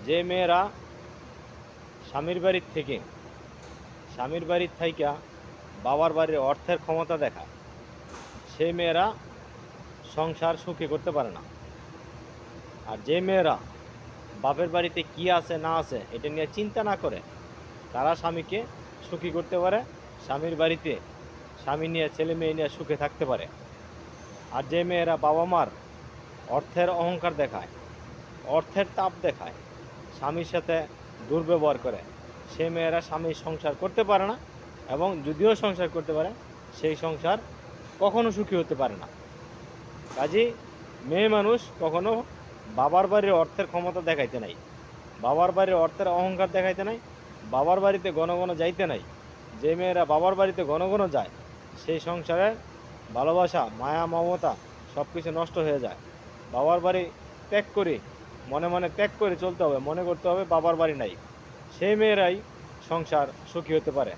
যে মেয়েরা স্বামীর বাড়ির থাইকা বাবার বাড়ির অর্থের ক্ষমতা দেখায়, সেই মেয়েরা সংসার সুখী করতে পারে না। আর যে মেয়েরা বাপের বাড়িতে কি আছে না আছে এটা নিয়ে চিন্তা না করে তারা স্বামীকে সুখী করতে পারে, স্বামীর বাড়িতে স্বামী নিয়ে ছেলে মেয়ে নিয়ে সুখে থাকতে পারে। আর যে মেয়েরা বাবা মার অর্থের অহংকার দেখায়, অর্থের তাপ দেখায়, স্বামীর সাথে দুর্ব্যবহার করে, সেই মেয়েরা স্বামীর সংসার করতে পারে না, এবং যদিও সংসার করতে পারে সেই সংসার কখনো সুখী হতে পারে না। কাজেই মেয়ে মানুষ কখনো বাবার বাড়ির অর্থের ক্ষমতা দেখাইতে নাই, বাবার বাড়ির অর্থের অহংকার দেখাইতে নাই, বাবার বাড়িতে ঘন ঘন যাইতে নাই। যে মেয়েরা বাবার বাড়িতে ঘন ঘন যায় সেই সংসারে ভালোবাসা, মায়া, মমতা সব কিছু নষ্ট হয়ে যায়। বাবার বাড়ি ত্যাগ করে, মনে মনে ত্যাগ করে চলতে হবে, মনে করতে হবে বাবার বাড়ি নাই, সেই মেয়েরাই সংসার সুখী হতে পারে।